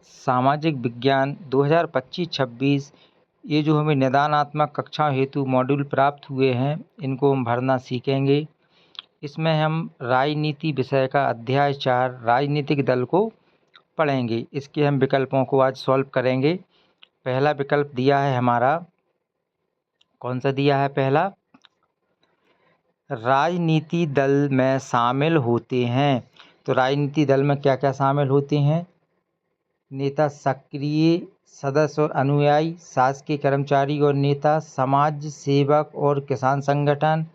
सामाजिक विज्ञान 2025-26 ये जो हमें निदानात्मक कक्षाओं हेतु मॉड्यूल प्राप्त हुए हैं, इनको हम भरना सीखेंगे। इसमें हम राजनीति विषय का अध्याय 4 राजनीतिक दल को पढ़ेंगे। इसके हम विकल्पों को आज सॉल्व करेंगे। पहला विकल्प दिया है हमारा, कौन सा दिया है पहला? राजनीति दल में शामिल होते हैं। तो राजनीति दल में क्या क्या शामिल होते हैं? नेता, सक्रिय सदस्य और अनुयायी, शासकीय कर्मचारी और नेता, समाज सेवक और किसान संगठन,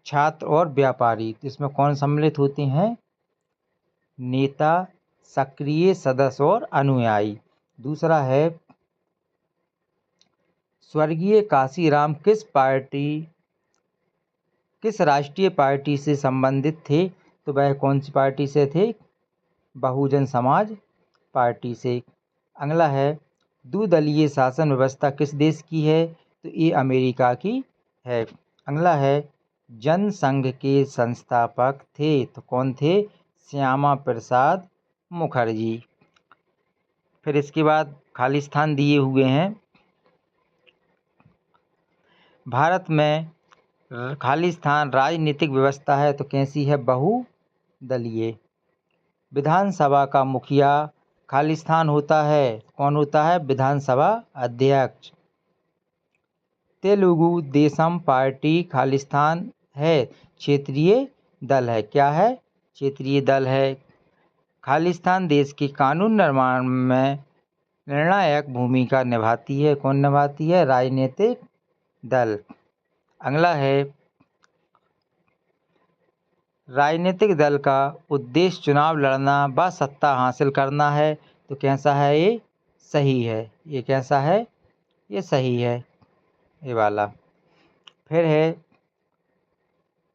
छात्र और व्यापारी। तो इसमें कौन सम्मिलित होते हैं? नेता, सक्रिय सदस्य और अनुयायी। दूसरा है, स्वर्गीय काशीराम किस राष्ट्रीय पार्टी से संबंधित थे? तो वह कौन सी पार्टी से थे? बहुजन समाज पार्टी से। अगला है, द्विदलीय शासन व्यवस्था किस देश की है? तो ये अमेरिका की है। अगला है, जनसंघ के संस्थापक थे। तो कौन थे? श्यामा प्रसाद मुखर्जी। फिर इसके बाद खाली स्थान दिए हुए हैं। भारत में खाली स्थान राजनीतिक व्यवस्था है तो कैसी है? बहुदलीय। विधानसभा का मुखिया खाली स्थान होता है, कौन होता है? विधानसभा अध्यक्ष। तेलुगु देशम पार्टी खाली स्थान है, क्षेत्रीय दल है। क्या है? क्षेत्रीय दल है। खालिस्तान देश के कानून निर्माण में निर्णायक भूमिका निभाती है, कौन निभाती है? राजनीतिक दल। अगला है, राजनीतिक दल का उद्देश्य चुनाव लड़ना व सत्ता हासिल करना है। तो कैसा है? ये सही है। ये कैसा है? ये सही है, ये वाला। फिर है,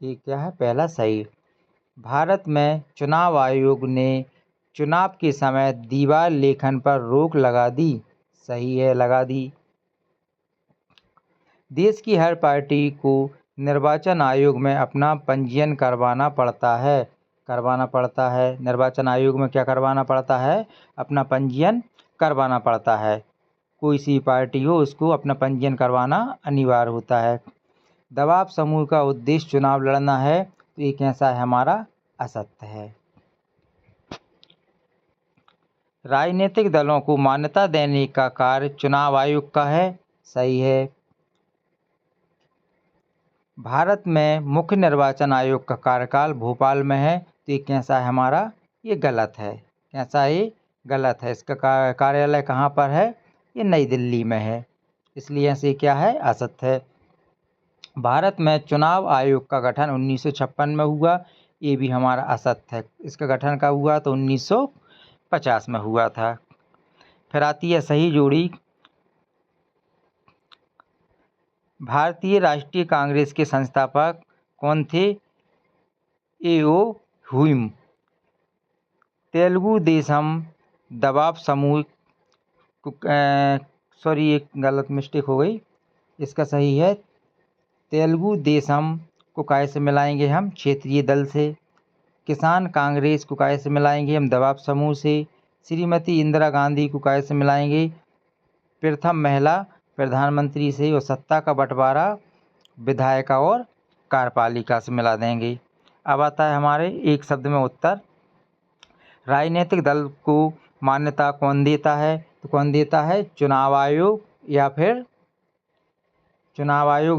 ये क्या है? पहला सही। भारत में चुनाव आयोग ने चुनाव के समय दीवार लेखन पर रोक लगा दी। सही है, लगा दी। देश की हर पार्टी को निर्वाचन आयोग में अपना पंजीयन करवाना पड़ता है। निर्वाचन आयोग में क्या करवाना पड़ता है? अपना पंजीयन करवाना पड़ता है। कोई सी पार्टी हो, उसको अपना पंजीयन करवाना अनिवार्य होता है। दबाव समूह का उद्देश्य चुनाव लड़ना है। तो ये कैसा है? हमारा असत्य है। राजनीतिक दलों को मान्यता देने का कार्य चुनाव आयोग का है। सही है। भारत में मुख्य निर्वाचन आयोग का कार्यकाल भोपाल में है। तो ये कैसा है? हमारा ये गलत है। कैसा? ये गलत है। इसका कार्यालय कहाँ पर है? ये नई दिल्ली में है, इसलिए ऐसे क्या है? असत्य है। भारत में चुनाव आयोग का गठन 1956 में हुआ। ये भी हमारा असत्य है। इसका गठन कब हुआ? तो 1950 में हुआ था। फिर आती है सही जोड़ी। भारतीय राष्ट्रीय कांग्रेस के संस्थापक कौन थे? ए.ओ. ह्यूम। तेलुगु देशम दबाव समूह सॉरी, एक गलत मिस्टेक हो गई। इसका सही है, तेलुगु देशम को काहे से मिलाएंगे हम? क्षेत्रीय दल से। किसान कांग्रेस को काहे से मिलाएंगे हम? दबाव समूह से। श्रीमती इंदिरा गांधी को काहे से मिलाएंगे? प्रथम महिला प्रधानमंत्री से। और सत्ता का बंटवारा विधायिका और कार्यपालिका से मिला देंगे। अब आता है हमारे एक शब्द में उत्तर। राजनीतिक दल को मान्यता कौन देता है? तो कौन देता है? चुनाव आयोग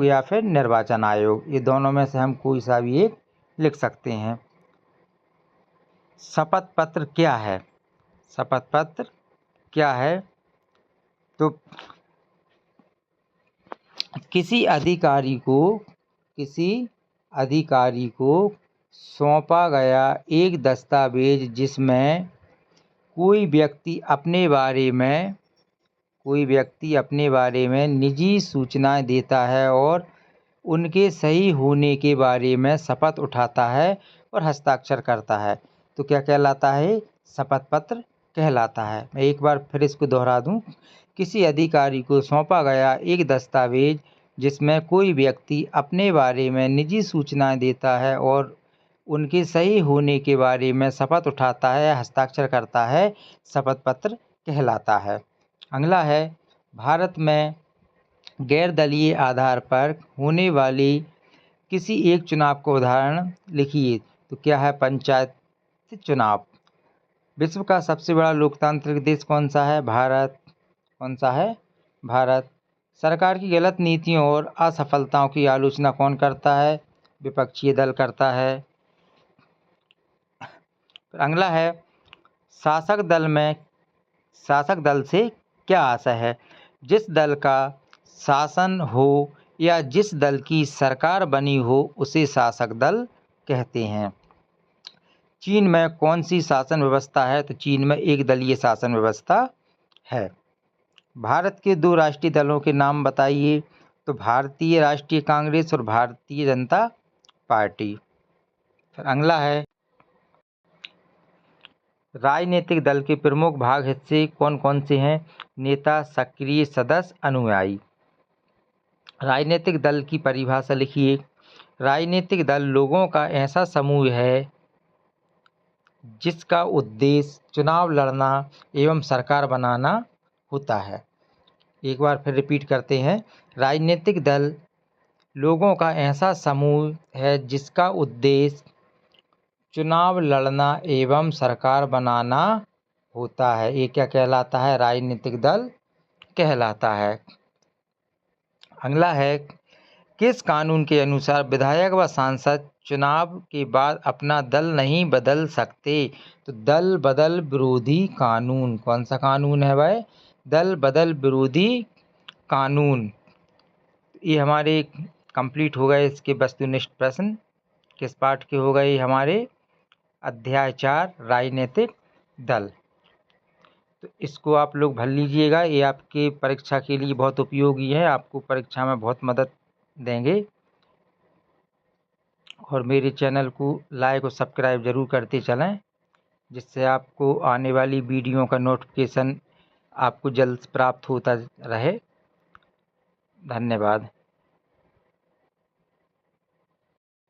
या फिर निर्वाचन आयोग। ये दोनों में से हम कोई सा भी एक लिख सकते हैं। शपथ पत्र क्या है? शपथ पत्र क्या है? तो किसी अधिकारी को सौंपा गया एक दस्तावेज जिसमें कोई व्यक्ति अपने बारे में निजी सूचनाएं देता है और उनके सही होने के बारे में शपथ उठाता है और हस्ताक्षर करता है, तो क्या कहलाता है? शपथ पत्र कहलाता है। मैं एक बार फिर इसको दोहरा दूं। किसी अधिकारी को सौंपा गया एक दस्तावेज जिसमें कोई व्यक्ति अपने बारे में निजी सूचनाएं देता है और उनके सही होने के बारे में शपथ उठाता है, हस्ताक्षर करता है, शपथ पत्र कहलाता है। अगला है, भारत में गैर दलीय आधार पर होने वाले किसी एक चुनाव का उदाहरण लिखिए। तो क्या है? पंचायत चुनाव। विश्व का सबसे बड़ा लोकतांत्रिक देश कौन सा है? भारत। कौन सा है? भारत। सरकार की गलत नीतियों और असफलताओं की आलोचना कौन करता है? विपक्षी दल करता है। अगला है, शासक दल से क्या आशय है? जिस दल का शासन हो या जिस दल की सरकार बनी हो उसे शासक दल कहते हैं। चीन में कौन सी शासन व्यवस्था है? तो चीन में एक दलीय शासन व्यवस्था है। भारत के दो राष्ट्रीय दलों के नाम बताइए। तो भारतीय राष्ट्रीय कांग्रेस और भारतीय जनता पार्टी। फिर अगला है, राजनीतिक दल के प्रमुख भाग हिस्से कौन कौन से हैं? नेता, सक्रिय सदस्य, अनुयायी। राजनीतिक दल की परिभाषा लिखिए। राजनीतिक दल लोगों का ऐसा समूह है जिसका उद्देश्य चुनाव लड़ना एवं सरकार बनाना होता है। एक बार फिर रिपीट करते हैं। राजनीतिक दल लोगों का ऐसा समूह है जिसका उद्देश्य चुनाव लड़ना एवं सरकार बनाना होता है। ये क्या कहलाता है? राजनीतिक दल कहलाता है। अगला है, किस कानून के अनुसार विधायक व सांसद चुनाव के बाद अपना दल नहीं बदल सकते? तो दल बदल विरोधी कानून। कौन सा कानून है वह? दल बदल विरोधी कानून। ये हमारे कंप्लीट हो गए इसके वस्तुनिष्ठ प्रश्न। किस पाठ के हो गए? हमारे अध्याय 4 राजनीतिक दल। तो इसको आप लोग भर लीजिएगा। ये आपके परीक्षा के लिए बहुत उपयोगी है, आपको परीक्षा में बहुत मदद देंगे। और मेरे चैनल को लाइक और सब्सक्राइब ज़रूर करते चलें, जिससे आपको आने वाली वीडियो का नोटिफिकेशन आपको जल्द प्राप्त होता रहे। धन्यवाद।